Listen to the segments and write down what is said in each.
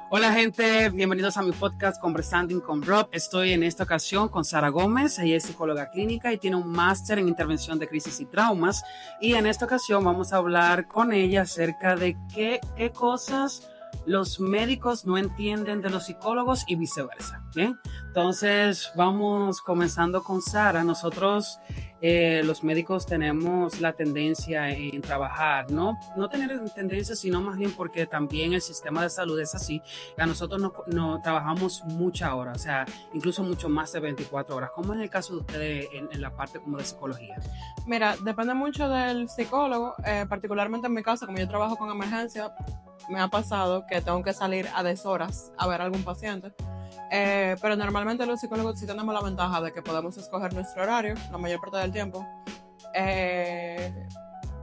Hola gente, bienvenidos a mi podcast Conversando con Rob. Estoy en esta ocasión con Sara Gómez, ella es psicóloga clínica y tiene un máster en intervención de crisis y traumas. Y en esta ocasión vamos a hablar con ella acerca de qué cosas los médicos no entienden de los psicólogos y viceversa. ¿Bien? Entonces vamos comenzando con Sara. Nosotros los médicos tenemos la tendencia en trabajar, no tener tendencia, sino más bien porque también el sistema de salud es así. A nosotros no trabajamos muchas horas, o sea, incluso mucho más de 24 horas. ¿Cómo es el caso de ustedes en la parte como de psicología? Mira, depende mucho del psicólogo, particularmente en mi caso, como yo trabajo con emergencia, me ha pasado que tengo que salir a deshoras a ver a algún paciente. Pero normalmente los psicólogos sí tenemos la ventaja de que podemos escoger nuestro horario la mayor parte del tiempo.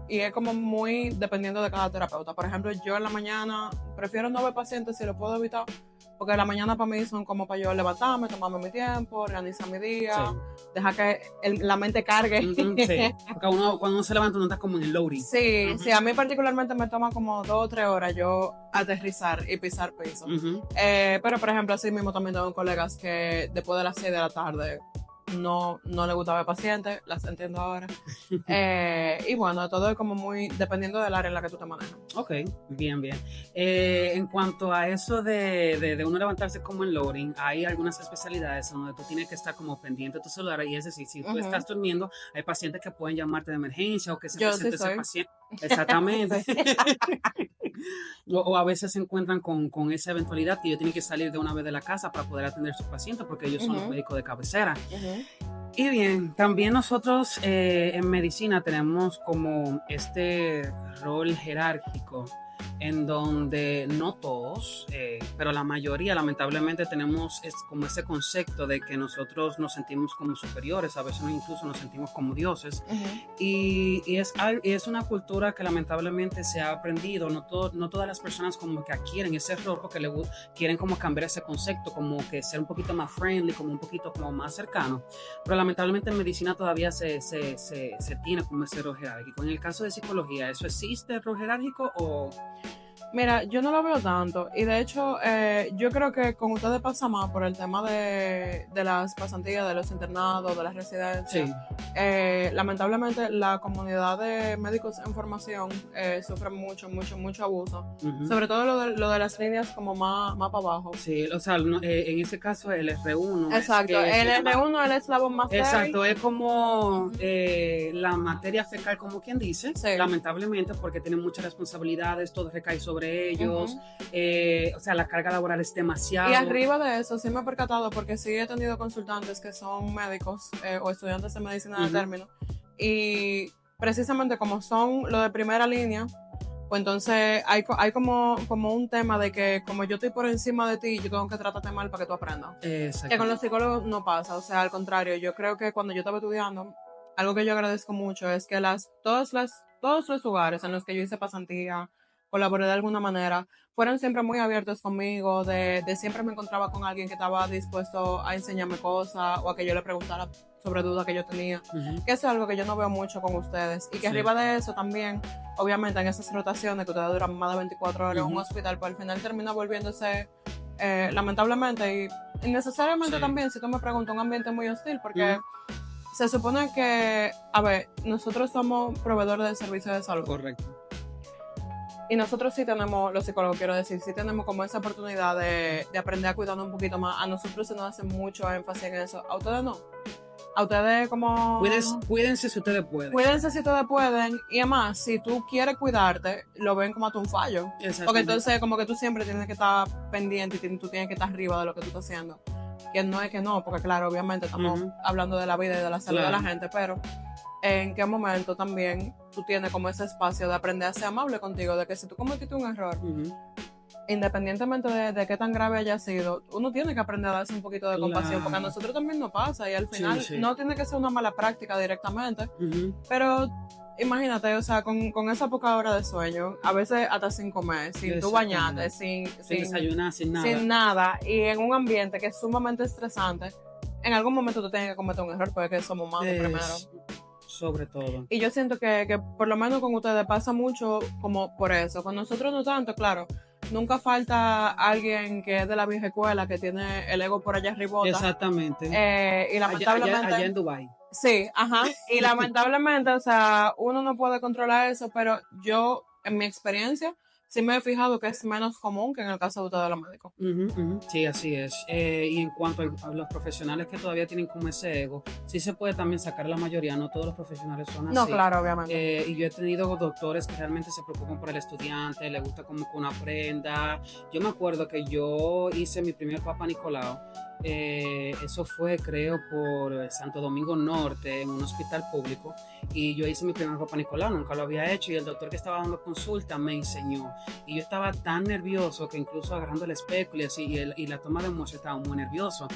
Y es como muy dependiendo de cada terapeuta. Por ejemplo, yo en la mañana prefiero no ver pacientes si lo puedo evitar, porque la mañana para mí son como para yo levantarme, tomarme mi tiempo, organizar mi día, sí, dejar que la mente cargue. Sí, porque cuando uno se levanta uno está como en el loading. Sí, sí, a mí particularmente me toma como 2 o 3 horas yo aterrizar y pisar piso. Pero por ejemplo, así mismo también tengo colegas que después de las 6 de la tarde no le gusta ver pacientes, las entiendo ahora. Y bueno, todo es como muy dependiendo del área en la que tú te manejas. Ok, bien. En cuanto a eso de uno levantarse como en loading, hay algunas especialidades donde tú tienes que estar como pendiente de tu celular, y es decir, si tú estás durmiendo, hay pacientes que pueden llamarte de emergencia o que se presente ese paciente. Exactamente. O a veces se encuentran con esa eventualidad que ellos tienen que salir de una vez de la casa para poder atender a sus pacientes porque ellos son los médicos de cabecera. Y bien, también nosotros en medicina tenemos como este rol jerárquico en donde no todos, pero la mayoría lamentablemente tenemos como ese concepto de que nosotros nos sentimos como superiores, a veces incluso nos sentimos como dioses. Y es una cultura que lamentablemente se ha aprendido. No todas las personas como que adquieren ese rol porque quieren como cambiar ese concepto, como que ser un poquito más friendly, como un poquito como más cercano. Pero lamentablemente en medicina todavía se tiene como ese rol jerárquico. En el caso de psicología, ¿eso existe, el rol jerárquico o...? Mira, yo no lo veo tanto y de hecho yo creo que con ustedes pasa más por el tema de las pasantías, de los internados, de las residencias. Sí. Lamentablemente la comunidad de médicos en formación sufre mucho abuso, sobre todo lo de las líneas como más para abajo. Sí, o sea, en ese caso el R1. Exacto, el R1 es el eslabón más débil. Exacto, es como la materia fecal, como quien dice, sí, lamentablemente, porque tienen muchas responsabilidades, todo recae sobre ellos, o sea, la carga laboral es demasiado. Y arriba de eso, sí me he percatado, porque sí he tenido consultantes que son médicos o estudiantes de medicina de término, y precisamente como son lo de primera línea, pues entonces hay como un tema de que como yo estoy por encima de ti, yo tengo que tratarte mal para que tú aprendas. Que con los psicólogos no pasa, o sea, al contrario, yo creo que cuando yo estaba estudiando, algo que yo agradezco mucho es que todos los lugares en los que yo hice pasantía, colaboré de alguna manera, fueron siempre muy abiertos conmigo, de siempre me encontraba con alguien que estaba dispuesto a enseñarme cosas o a que yo le preguntara sobre dudas que yo tenía, que eso es algo que yo no veo mucho con ustedes, y que arriba de eso también, obviamente en esas rotaciones que ustedes duran más de 24 horas en un hospital, pues al final termina volviéndose lamentablemente y innecesariamente también, si tú me preguntas, un ambiente muy hostil, porque se supone que, a ver, nosotros somos proveedores de servicios de salud. Correcto. Y nosotros sí tenemos, los psicólogos quiero decir, sí tenemos como esa oportunidad de aprender a cuidarnos un poquito más. A nosotros se nos hace mucho énfasis en eso. A ustedes no. A ustedes como... Cuídense si ustedes pueden. Cuídense si ustedes pueden. Y además, si tú quieres cuidarte, lo ven como a tu un fallo. Porque entonces como que tú siempre tienes que estar pendiente y tú tienes que estar arriba de lo que tú estás haciendo. Que no es que no, porque claro, obviamente estamos hablando de la vida y de la salud de la gente, pero... en qué momento también tú tienes como ese espacio de aprender a ser amable contigo, de que si tú cometiste un error, independientemente de qué tan grave haya sido, uno tiene que aprender a darse un poquito de compasión, porque a nosotros también nos pasa, y al final no tiene que ser una mala práctica directamente, pero imagínate, o sea, con esa poca hora de sueño, a veces hasta sin comer, sin tú bañarte, sin desayunar, sin nada. Sin nada, y en un ambiente que es sumamente estresante, en algún momento tú tienes que cometer un error, porque somos humanos primero. Sobre todo. Y yo siento que por lo menos con ustedes pasa mucho como por eso. Con nosotros no tanto, claro. nunca falta alguien que es de la vieja escuela, que tiene el ego por allá arriba. Exactamente. Y lamentablemente... Allá en Dubái. Sí, ajá. Y lamentablemente, o sea, uno no puede controlar eso, pero yo, en mi experiencia, sí me he fijado que es menos común que en el caso de ustedes los médicos. Sí, así es. Y en cuanto a los profesionales que todavía tienen como ese ego, sí se puede también sacar la mayoría, no todos los profesionales son así. No, claro, obviamente. Y yo he tenido doctores que realmente se preocupan por el estudiante, le gusta como que uno aprenda. Yo me acuerdo que yo hice mi primer Papa Nicolau. Eso fue, creo, por Santo Domingo Norte, en un hospital público, y yo hice mi primer Papa Nicolau, nunca lo había hecho, y el doctor que estaba dando consulta me enseñó, y yo estaba tan nervioso que incluso agarrando el espejo y así, y la toma de muestra estaba muy nervioso,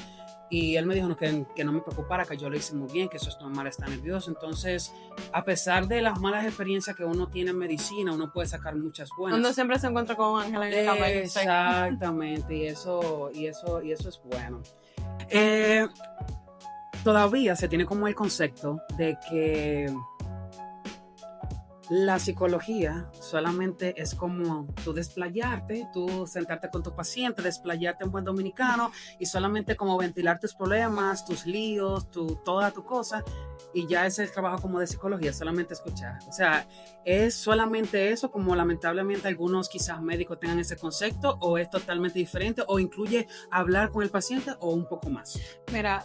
y él me dijo que no me preocupara, que yo lo hice muy bien, que eso es normal, estar nervioso. Entonces, a pesar de las malas experiencias que uno tiene en medicina, uno puede sacar muchas buenas. Uno siempre se encuentra con Ángela en el camino. Exactamente, y eso es bueno. Todavía se tiene como el concepto de que la psicología solamente es como tú desplayarte, tú sentarte con tu paciente, desplayarte en buen dominicano y solamente como ventilar tus problemas, tus líos, toda tu cosa, y ya ese es el trabajo como de psicología, solamente escuchar. O sea, ¿es solamente eso, como lamentablemente algunos quizás médicos tengan ese concepto, o es totalmente diferente, o incluye hablar con el paciente o un poco más? Mira,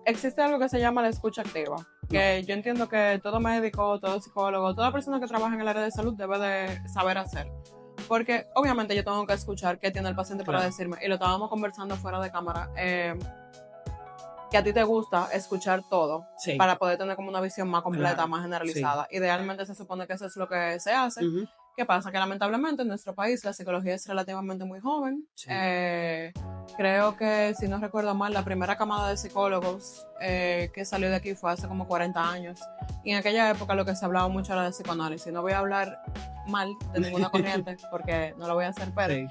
existe algo que se llama la escucha activa, que yo entiendo que todo médico, todo psicólogo, toda persona que trabaja en el área de salud debe de saber hacer. Porque obviamente yo tengo que escuchar qué tiene el paciente para decirme, y lo estábamos conversando fuera de cámara, que a ti te gusta escuchar todo para poder tener como una visión más completa, más generalizada. Idealmente se supone que eso es lo que se hace. ¿Qué pasa? Que lamentablemente en nuestro país la psicología es relativamente muy joven. Creo que, si no recuerdo mal, la primera camada de psicólogos que salió de aquí fue hace como 40 años. Y en aquella época lo que se hablaba mucho era de psicoanálisis. No voy a hablar mal de ninguna corriente porque no lo voy a hacer, pero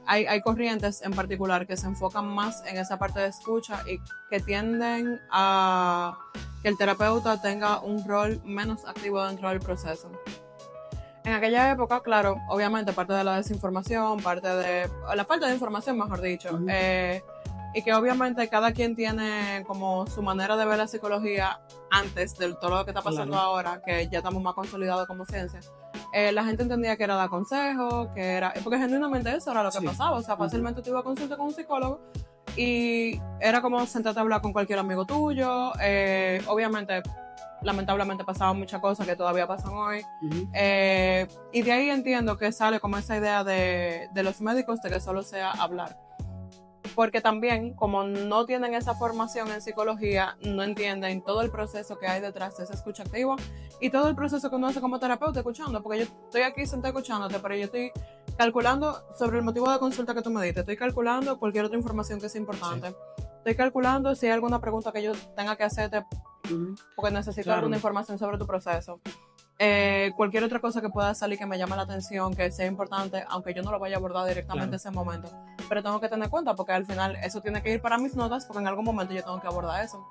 hay corrientes en particular que se enfocan más en esa parte de escucha y que tienden a que el terapeuta tenga un rol menos activo dentro del proceso. En aquella época, claro, obviamente parte de la desinformación, parte de la falta de información, mejor dicho, y que obviamente cada quien tiene como su manera de ver la psicología antes de todo lo que está pasando ahora, que ya estamos más consolidados como ciencia. La gente entendía que era dar consejos, que era, porque genuinamente eso era lo que pasaba, o sea, fácilmente tú ibas a consulta con un psicólogo y era como sentarte a hablar con cualquier amigo tuyo. Obviamente, lamentablemente pasaban muchas cosas que todavía pasan hoy, y de ahí entiendo que sale como esa idea de los médicos de que solo sea hablar, porque también como no tienen esa formación en psicología, no entienden todo el proceso que hay detrás de esa escucha activa y todo el proceso que uno hace como terapeuta escuchando, porque yo estoy aquí sentada escuchándote, pero yo estoy calculando sobre el motivo de consulta que tú me diste, estoy calculando cualquier otra información que sea importante, estoy calculando si hay alguna pregunta que yo tenga que hacerte porque necesito alguna información sobre tu proceso. Cualquier otra cosa que pueda salir que me llame la atención, que sea importante, aunque yo no lo vaya a abordar directamente en ese momento, pero tengo que tener cuenta porque al final eso tiene que ir para mis notas porque en algún momento yo tengo que abordar eso.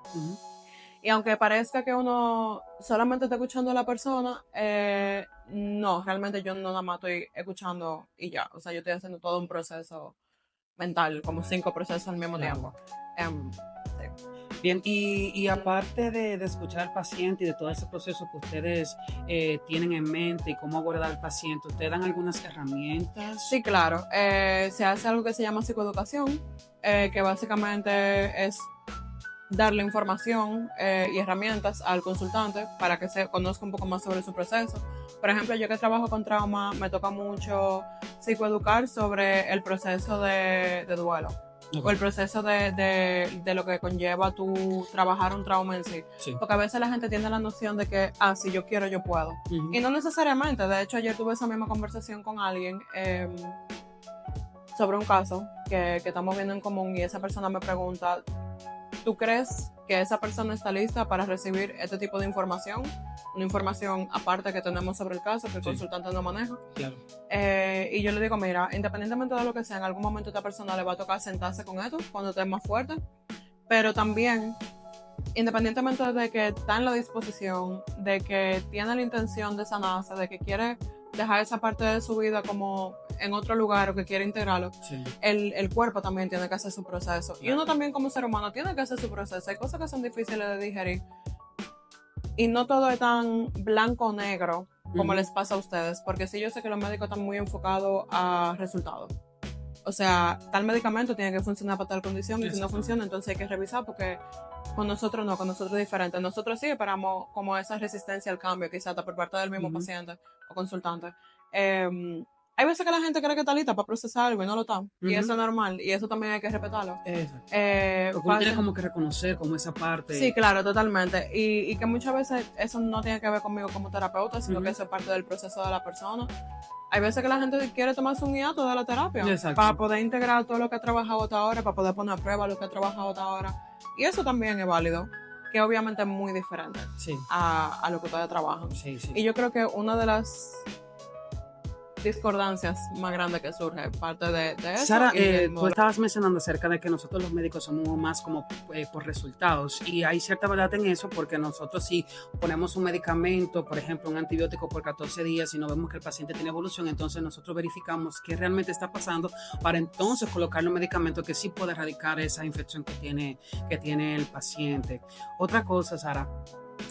Y aunque parezca que uno solamente está escuchando a la persona, no, realmente yo no nada más estoy escuchando y ya, o sea, yo estoy haciendo todo un proceso mental, como 5 procesos al mismo tiempo. Bien, y aparte de escuchar al paciente y de todo ese proceso que ustedes tienen en mente y cómo abordar al paciente, ¿ustedes dan algunas herramientas? Sí, claro. Se hace algo que se llama psicoeducación, que básicamente es darle información y herramientas al consultante para que se conozca un poco más sobre su proceso. Por ejemplo, yo que trabajo con trauma, me toca mucho psicoeducar sobre el proceso de duelo. O el proceso de lo que conlleva tu trabajar un trauma en sí. Porque a veces la gente tiene la noción de que, si yo quiero, yo puedo. Y no necesariamente. De hecho, ayer tuve esa misma conversación con alguien sobre un caso que estamos viendo en común y esa persona me pregunta, ¿tú crees que esa persona está lista para recibir este tipo de información? Una información aparte que tenemos sobre el caso que el consultante no maneja. Y yo le digo, mira, independientemente de lo que sea, en algún momento a esta persona le va a tocar sentarse con esto cuando esté más fuerte, pero también, independientemente de que está en la disposición, de que tiene la intención de sanarse, de que quiere dejar esa parte de su vida como en otro lugar o que quiere integrarlo, Sí. el cuerpo también tiene que hacer su proceso. Y uno también como ser humano tiene que hacer su proceso. Hay cosas que son difíciles de digerir. Y no todo es tan blanco o negro como les pasa a ustedes, porque sí yo sé que los médicos están muy enfocados a resultados. O sea, tal medicamento tiene que funcionar para tal condición y si no funciona, entonces hay que revisar porque con nosotros no, con nosotros es diferente. Nosotros sí esperamos como esa resistencia al cambio, quizás hasta por parte del mismo paciente o consultante. Hay veces que la gente cree que está lista para procesar algo y no lo está. Y eso es normal y eso también hay que respetarlo. Exacto. Porque uno tiene como que reconocer como esa parte. Sí, claro, totalmente. Y que muchas veces eso no tiene que ver conmigo como terapeuta, sino que eso es parte del proceso de la persona. Hay veces que la gente quiere tomarse un hiato de la terapia para poder integrar todo lo que ha trabajado hasta ahora, para poder poner a prueba lo que ha trabajado hasta ahora. Y eso también es válido, que obviamente es muy diferente a lo que ustedes trabajan. Sí, sí. Y yo creo que una de las discordancias más grandes que surge parte de eso. Sara, tú estabas mencionando acerca de que nosotros los médicos somos más como por resultados y hay cierta verdad en eso porque nosotros si ponemos un medicamento, por ejemplo un antibiótico por 14 días y no vemos que el paciente tiene evolución, entonces nosotros verificamos qué realmente está pasando para entonces colocarle un medicamento que sí puede erradicar esa infección que tiene el paciente. Otra cosa, Sara,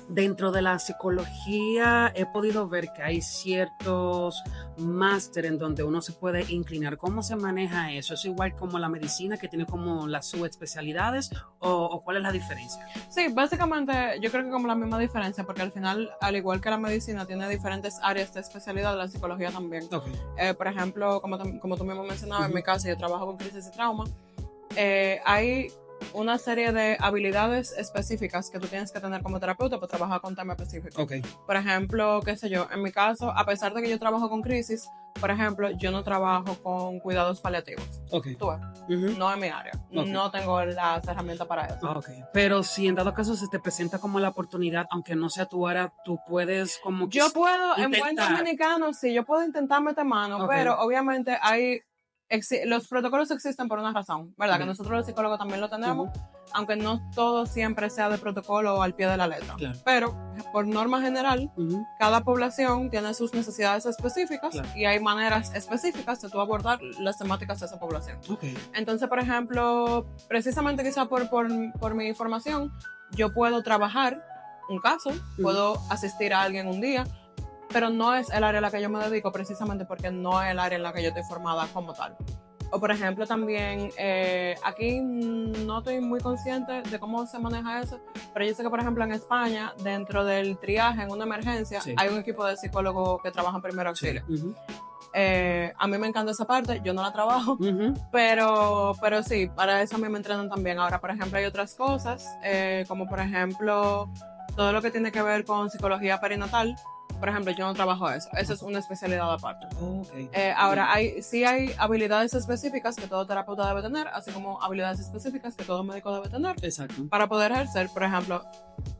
dentro de la psicología he podido ver que hay ciertos máster en donde uno se puede inclinar. ¿Cómo se maneja eso? ¿Es igual como la medicina que tiene como las subespecialidades o cuál es la diferencia? Sí, básicamente yo creo que como la misma diferencia porque al final, al igual que la medicina tiene diferentes áreas de especialidad, la psicología también. Por ejemplo, como tú mismo mencionabas, en mi caso yo trabajo con crisis y trauma. Hay una serie de habilidades específicas que tú tienes que tener como terapeuta para trabajar con tema específico. Por ejemplo, qué sé yo, en mi caso, a pesar de que yo trabajo con crisis, por ejemplo, yo no trabajo con cuidados paliativos. Tú ves, no es mi área. No tengo las herramientas para eso. Pero si en dado caso se te presenta como la oportunidad, aunque no sea tu área, tú puedes como que yo puedo, intentar. En buen dominicano, sí, yo puedo intentar meter mano, pero obviamente los protocolos existen por una razón, ¿verdad? Que nosotros los psicólogos también lo tenemos, aunque no todo siempre sea de protocolo o al pie de la letra. Pero, por norma general, cada población tiene sus necesidades específicas y hay maneras específicas de tú abordar las temáticas de esa población. Entonces, por ejemplo, precisamente quizá por mi formación, yo puedo trabajar un caso, puedo asistir a alguien un día, pero no es el área a la que yo me dedico precisamente porque no es el área en la que yo estoy formada como tal. O por ejemplo también, aquí no estoy muy consciente de cómo se maneja eso, pero yo sé que por ejemplo en España, dentro del triaje en una emergencia, hay un equipo de psicólogos que trabajan primero auxilio. A mí me encanta esa parte, yo no la trabajo, pero sí, para eso a mí me entrenan también. Ahora, por ejemplo, hay otras cosas, como por ejemplo, todo lo que tiene que ver con psicología perinatal. Por ejemplo, yo no trabajo eso. Eso es una especialidad aparte. Ahora, sí hay habilidades específicas que todo terapeuta debe tener, así como habilidades específicas que todo médico debe tener. Para poder ejercer. Por ejemplo,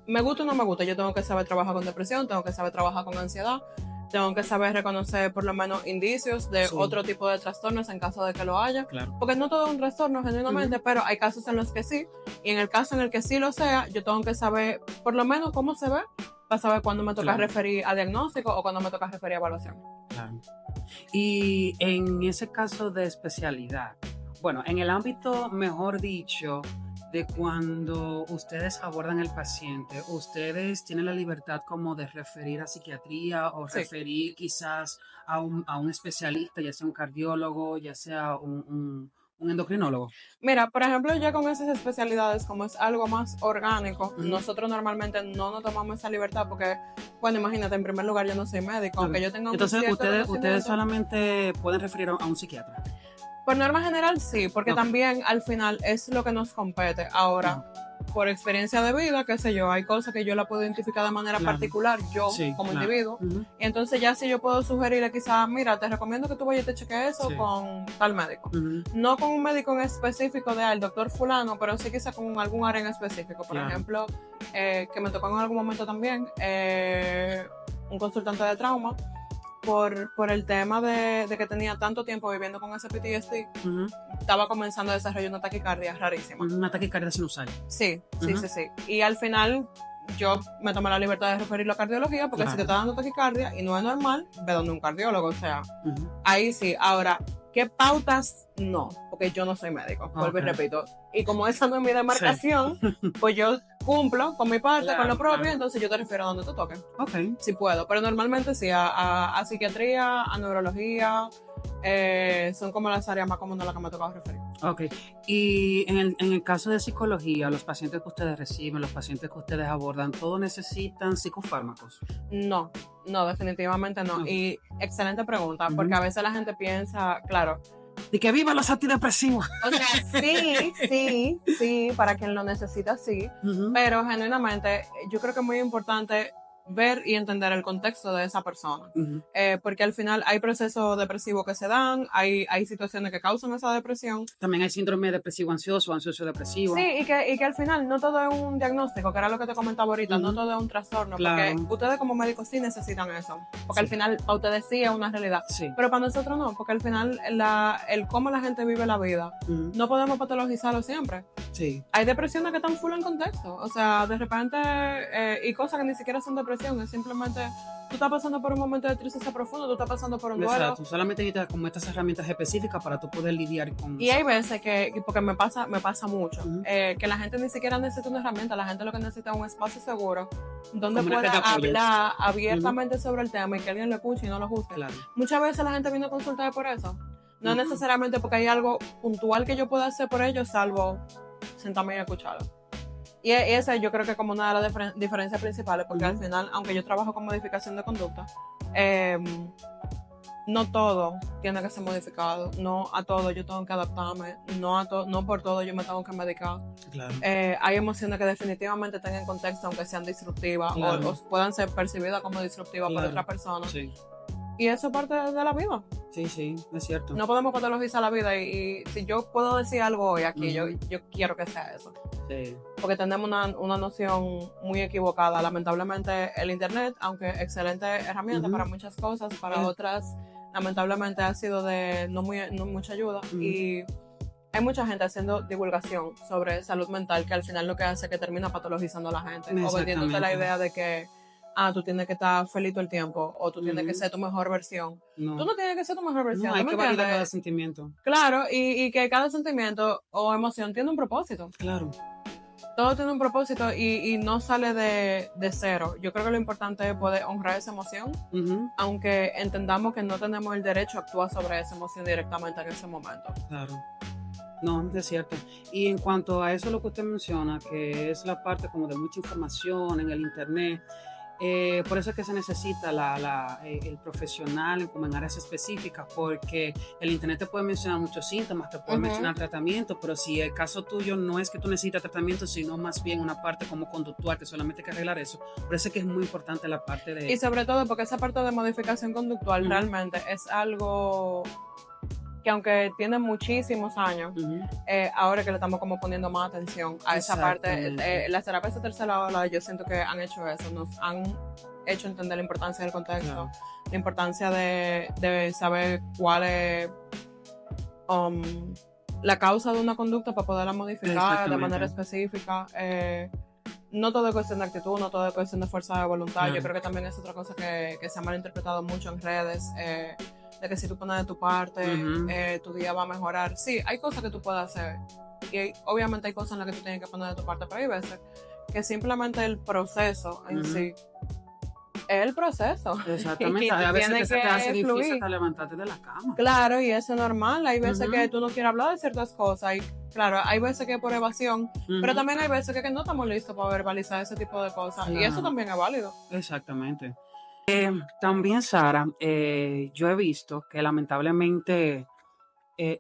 me gusta o no me gusta, yo tengo que saber trabajar con depresión, tengo que saber trabajar con ansiedad, tengo que saber reconocer por lo menos indicios de otro tipo de trastornos en caso de que lo haya. Porque no todo es un trastorno genuinamente, pero hay casos en los que sí. Y en el caso en el que sí lo sea, yo tengo que saber por lo menos cómo se ve para saber cuándo me toca referir a diagnóstico o cuándo me toca referir a evaluación. Y en ese caso de especialidad, bueno, en el ámbito, mejor dicho, de cuando ustedes abordan el paciente, ustedes tienen la libertad como de referir a psiquiatría o referir quizás a un especialista, ya sea un cardiólogo, ya sea un endocrinólogo. Mira, por ejemplo, ya con esas especialidades, como es algo más orgánico, nosotros normalmente no nos tomamos esa libertad porque, bueno, imagínate, en primer lugar yo no soy médico, aunque yo tenga un Entonces, ustedes solamente pueden referir a un psiquiatra. Por norma general, sí, porque también al final es lo que nos compete. Ahora, por experiencia de vida, qué sé yo, hay cosas que yo la puedo identificar de manera particular, yo como individuo. Y entonces ya si yo puedo sugerirle quizás, mira, te recomiendo que tú vayas y te cheques eso con tal médico. No con un médico en específico el doctor fulano, pero sí quizás con algún área en específico. Por ejemplo, que me tocó en algún momento también, un consultante de trauma, por el tema de que tenía tanto tiempo viviendo con ese PTSD, estaba comenzando a desarrollar una taquicardia rarísima. Una taquicardia sinusal. Sí. Y al final yo me tomé la libertad de referirlo a cardiología, porque si te está dando taquicardia y no es normal, ve donde un cardiólogo, o sea, ahí sí. Ahora, ¿qué pautas? No, porque yo no soy médico, vuelvo y repito. Y como esa no es mi demarcación, pues yo cumplo con mi parte, con lo propio, entonces yo te refiero a donde te toque. Si puedo, pero normalmente sí, a psiquiatría, a neurología, son como las áreas más comunes a las que me ha tocado referir. Y en el caso de psicología, los pacientes que ustedes reciben, los pacientes que ustedes abordan, ¿todos necesitan psicofármacos? No, definitivamente no. Y excelente pregunta, porque a veces la gente piensa, claro, y que viva los antidepresivos. O sea, sí, para quien lo necesita, sí. Pero genuinamente, yo creo que es muy importante ver y entender el contexto de esa persona. Porque al final hay procesos depresivos que se dan, hay situaciones que causan esa depresión. También hay síndrome depresivo ansioso, ansioso depresivo. Sí, y que al final no todo es un diagnóstico, que era lo que te comentaba ahorita, no todo es un trastorno, porque ustedes como médicos sí necesitan eso, porque al final para ustedes sí es una realidad, pero para nosotros no, porque al final el cómo la gente vive la vida, no podemos patologizarlo siempre. Hay depresiones que están full en contexto, o sea, de repente, y cosas que ni siquiera son depresión, es simplemente tú estás pasando por un momento de tristeza profundo, tú estás pasando por un duelo. Exacto, solamente necesitas como estas herramientas específicas para tú poder lidiar con y hay veces porque me pasa mucho, que la gente ni siquiera necesita una herramienta, la gente lo que necesita es un espacio seguro donde pueda hablar abiertamente sobre el tema y que alguien lo escuche y no lo juzgue. Muchas veces la gente viene a consultar por eso, no necesariamente porque hay algo puntual que yo pueda hacer por ellos, salvo sentarme y escucharlo. Y esa yo creo que es como una de las diferencias principales, porque al final, aunque yo trabajo con modificación de conducta, no todo tiene que ser modificado, no a todo yo tengo que adaptarme, no por todo yo me tengo que medicar. Hay emociones que definitivamente tengan contexto, aunque sean disruptivas o puedan ser percibidas como disruptivas por otra persona. Y eso es parte de la vida. Sí, es cierto. No podemos patologizar la vida y si yo puedo decir algo hoy aquí, yo quiero que sea eso. Porque tenemos una noción muy equivocada. Lamentablemente el internet, aunque excelente herramienta para muchas cosas, para otras lamentablemente ha sido de no mucha ayuda. Y hay mucha gente haciendo divulgación sobre salud mental que al final lo que hace es que termina patologizando a la gente o vendiéndote la idea de que tú tienes que estar feliz todo el tiempo, o tú tienes que ser tu mejor versión. Tú no tienes que ser tu mejor versión. No, hay que validar cada sentimiento. Claro, y que cada sentimiento o emoción tiene un propósito. Todo tiene un propósito y no sale de cero. Yo creo que lo importante es poder honrar esa emoción, aunque entendamos que no tenemos el derecho a actuar sobre esa emoción directamente en ese momento. No, es cierto. Y en cuanto a eso lo que usted menciona, que es la parte como de mucha información en el internet, por eso es que se necesita el profesional como en áreas específicas, porque el internet te puede mencionar muchos síntomas, te puede mencionar tratamientos, pero si el caso tuyo no es que tú necesitas tratamiento, sino más bien una parte como conductual, que solamente hay que arreglar eso. Por eso es que es muy importante la parte de... Y sobre todo porque esa parte de modificación conductual realmente es algo que aunque tiene muchísimos años, ahora que le estamos como poniendo más atención a esa parte, las terapias de tercera ola, yo siento que han hecho eso, nos han hecho entender la importancia del contexto, la importancia de saber cuál es la causa de una conducta para poderla modificar de manera específica. No todo es cuestión de actitud, no todo es cuestión de fuerza de voluntad. Yo creo que también es otra cosa que se ha malinterpretado mucho en redes, de que si tú pones de tu parte, tu día va a mejorar. Sí, hay cosas que tú puedes hacer y obviamente hay cosas en las que tú tienes que poner de tu parte, pero hay veces que simplemente el proceso en sí es el proceso. Exactamente, hay veces que se te hace difícil hasta levantarte de la cama. Claro, y eso es normal. Hay veces que tú no quieres hablar de ciertas cosas y claro, hay veces que es por evasión, pero también hay veces que no estamos listos para verbalizar ese tipo de cosas y eso también es válido. Exactamente. También, Sara, yo he visto que lamentablemente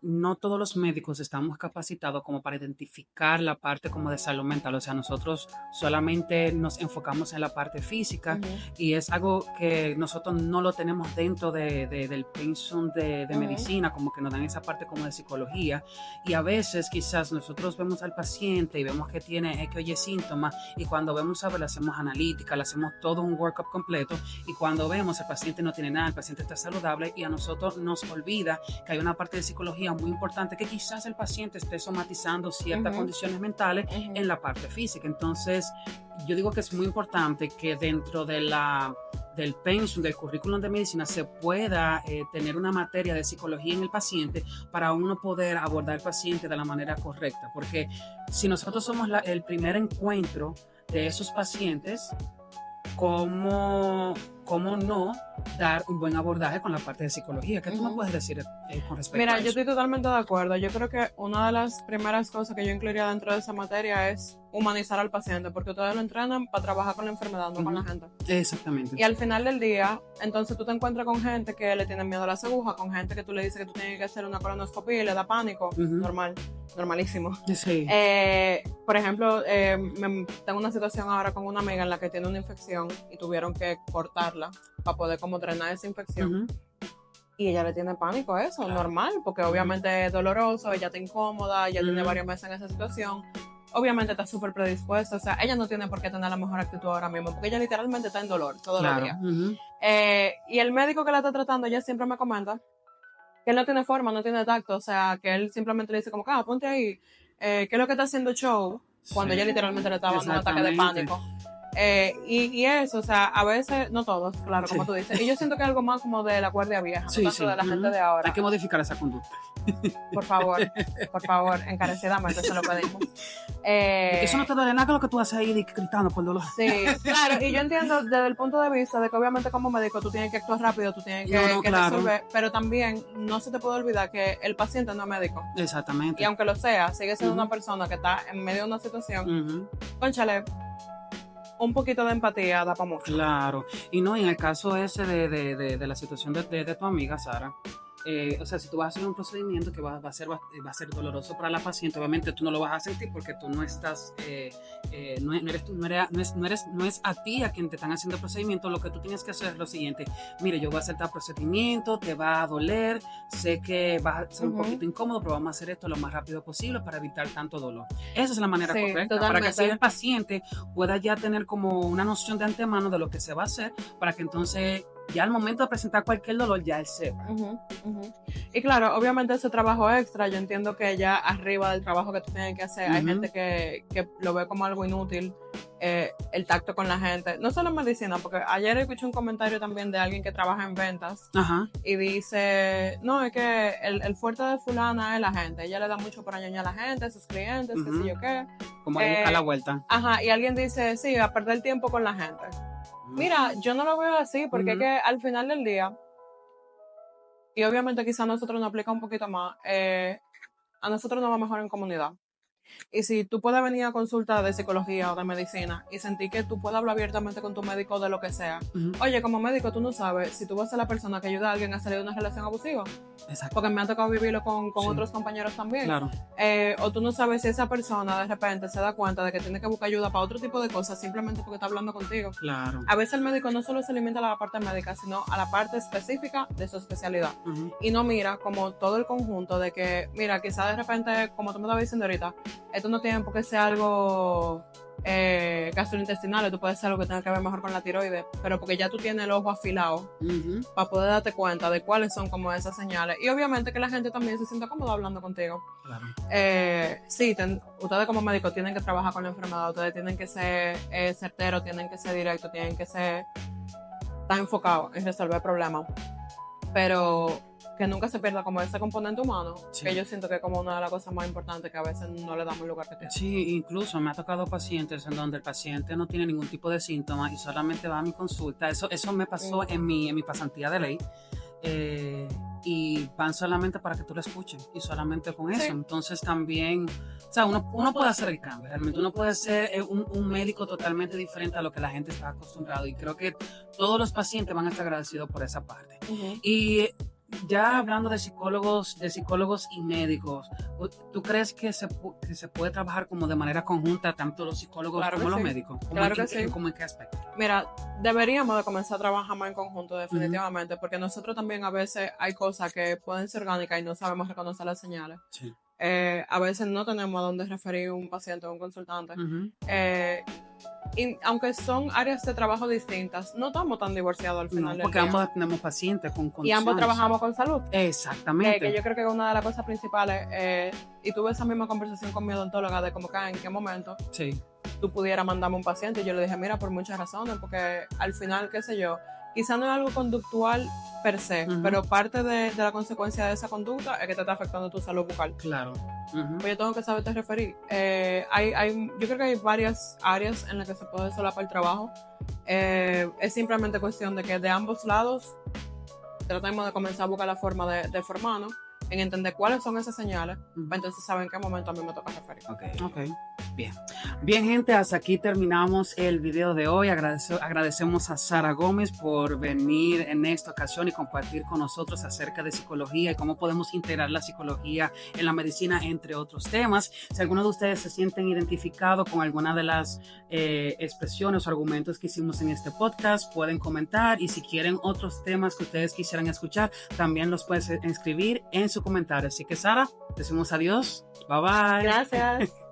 no todos los médicos estamos capacitados como para identificar la parte como de salud mental. O sea, nosotros solamente nos enfocamos en la parte física y es algo que nosotros no lo tenemos dentro del pensum de medicina, como que nos dan esa parte como de psicología. Y a veces quizás nosotros vemos al paciente y vemos que tiene X o Y síntomas y cuando vemos a ver, le hacemos analítica, le hacemos todo un workup completo y cuando vemos el paciente no tiene nada, el paciente está saludable y a nosotros nos olvida que hay una parte de psicología psicología muy importante, que quizás el paciente esté somatizando ciertas condiciones mentales en la parte física. Entonces, yo digo que es muy importante que dentro de del pensum, del currículum de medicina, se pueda tener una materia de psicología en el paciente para uno poder abordar al paciente de la manera correcta. Porque si nosotros somos el primer encuentro de esos pacientes, ¿cómo no dar un buen abordaje con la parte de psicología? ¿Qué tú me puedes decir con respecto a Mira, eso? yo estoy totalmente de acuerdo. Yo creo que una de las primeras cosas que yo incluiría dentro de esa materia es humanizar al paciente, porque ustedes lo entrenan para trabajar con la enfermedad, no con la gente. Exactamente. Y al final del día, entonces tú te encuentras con gente que le tiene miedo a las agujas, con gente que tú le dices que tú tienes que hacer una colonoscopia y le da pánico. Normal, normalísimo. Sí. Por ejemplo, tengo una situación ahora con una amiga en la que tiene una infección y tuvieron que cortarla para poder como drenar esa infección. Y ella le tiene pánico a eso, normal, porque obviamente es doloroso, ella está incómoda, ella tiene varios meses en esa situación. Obviamente está súper predispuesta, o sea, ella no tiene por qué tener la mejor actitud ahora mismo, porque ella literalmente está en dolor todo el día. Y el médico que la está tratando, ella siempre me comenta que él no tiene forma, no tiene tacto, o sea, que él simplemente le dice como, ponte ahí, ¿qué es lo que está haciendo show? Cuando ella literalmente le estaba dando un ataque de pánico. Y eso, o sea, a veces, no todos, claro, como tú dices. Y yo siento que es algo más como de la guardia vieja, no tanto de la gente de ahora. Hay que modificar esa conducta. Por favor, encarecidamente se lo pedimos. Que eso no te duele nada que lo que tú haces ahí gritando por dolor. Sí, claro, y yo entiendo desde el punto de vista de que obviamente como médico tú tienes que actuar rápido, tú tienes que resolver, pero también no se te puede olvidar que el paciente no es médico. Exactamente. Y aunque lo sea, sigue siendo una persona que está en medio de una situación, cónchale, un poquito de empatía da para mucho. Claro, y no, en el caso ese de la situación de tu amiga Sara, o sea, si tú vas a hacer un procedimiento que va a ser doloroso para la paciente, obviamente tú no lo vas a sentir porque tú no estás, no es a ti a quien te están haciendo el procedimiento. Lo que tú tienes que hacer es lo siguiente: mire, yo voy a hacer tal procedimiento, te va a doler, sé que va a ser un poquito incómodo, pero vamos a hacer esto lo más rápido posible para evitar tanto dolor. Esa es la manera correcta, totalmente. para que así el paciente pueda ya tener como una noción de antemano de lo que se va a hacer, para que entonces ya al momento de presentar cualquier dolor ya él sepa. Y claro, obviamente ese trabajo extra, yo entiendo que ya arriba del trabajo que tú tienes que hacer, hay gente que lo ve como algo inútil, el tacto con la gente, no solo en medicina, porque ayer escuché un comentario también de alguien que trabaja en ventas y dice, no, es que el fuerte de fulana es la gente, ella le da mucho para ñoñar a la gente, a sus clientes, qué sé yo qué. Como le busca la vuelta. Y alguien dice, sí, a perder tiempo con la gente. Mira, yo no lo veo así, porque es que al final del día, y obviamente quizá nosotros nos aplica un poquito más, a nosotros nos va mejor en comunidad. Y si tú puedes venir a consulta de psicología o de medicina y sentir que tú puedes hablar abiertamente con tu médico de lo que sea. Oye, como médico tú no sabes si tú vas a ser la persona que ayuda a alguien a salir de una relación abusiva. Exacto. Porque me ha tocado vivirlo con otros compañeros también. Claro. O tú no sabes si esa persona de repente se da cuenta de que tiene que buscar ayuda para otro tipo de cosas simplemente porque está hablando contigo. Claro. A veces el médico no solo se limita a la parte médica, sino a la parte específica de su especialidad. Y no mira como todo el conjunto de que, mira, quizá de repente, como tú me estabas diciendo ahorita, esto no tiene por qué ser algo gastrointestinal, esto puede ser algo que tenga que ver mejor con la tiroides, pero porque ya tú tienes el ojo afilado para poder darte cuenta de cuáles son como esas señales. Y obviamente que la gente también se sienta cómoda hablando contigo. Claro. Sí, ustedes como médicos tienen que trabajar con la enfermedad, ustedes tienen que ser certeros, tienen que ser directos, tienen que estar enfocados en resolver problemas, pero que nunca se pierda como ese componente humano, que yo siento que es como una de las cosas más importantes que a veces no le damos el lugar que tiene. Sí, incluso me ha tocado pacientes en donde el paciente no tiene ningún tipo de síntoma y solamente va a mi consulta. Eso me pasó en mi pasantía de ley. Y van solamente para que tú lo escuches y solamente con eso. Entonces también, o sea, uno puede hacer el cambio, realmente uno puede ser un médico totalmente diferente a lo que la gente está acostumbrado, y creo que todos los pacientes van a estar agradecidos por esa parte. Y ya hablando de psicólogos y médicos, ¿tú crees que se puede trabajar como de manera conjunta tanto los psicólogos como los médicos? Claro que sí. ¿Cómo en qué aspecto? Mira, deberíamos de comenzar a trabajar más en conjunto definitivamente, porque nosotros también a veces hay cosas que pueden ser orgánicas y no sabemos reconocer las señales. Sí. a veces no tenemos a dónde referir un paciente o un consultante. Y aunque son áreas de trabajo distintas, no estamos tan divorciados al final. No, porque ambos tenemos pacientes con condiciones. Y ambos trabajamos con salud. Exactamente. Que yo creo que una de las cosas principales, y tuve esa misma conversación con mi odontóloga de como que en qué momento tú pudieras mandarme un paciente. Y yo le dije, mira, por muchas razones, porque al final, qué sé yo, quizá no es algo conductual per se, pero parte de la consecuencia de esa conducta es que te está afectando tu salud bucal. Claro. Pues yo tengo que saberte referir. Yo creo que hay varias áreas en las que se puede solapar el trabajo. Es simplemente cuestión de que de ambos lados tratemos de comenzar a buscar la forma de formarnos, en entender cuáles son esas señales, para entonces saber en qué momento a mí me toca referir. Ok. Bien, gente, hasta aquí terminamos el video de hoy. Agradecemos a Sara Gómez por venir en esta ocasión y compartir con nosotros acerca de psicología y cómo podemos integrar la psicología en la medicina, entre otros temas. Si alguno de ustedes se sienten identificados con alguna de las expresiones o argumentos que hicimos en este podcast, pueden comentar, y si quieren otros temas que ustedes quisieran escuchar, también los pueden escribir en su comentario. Así que, Sara, decimos adiós. Bye bye. Gracias.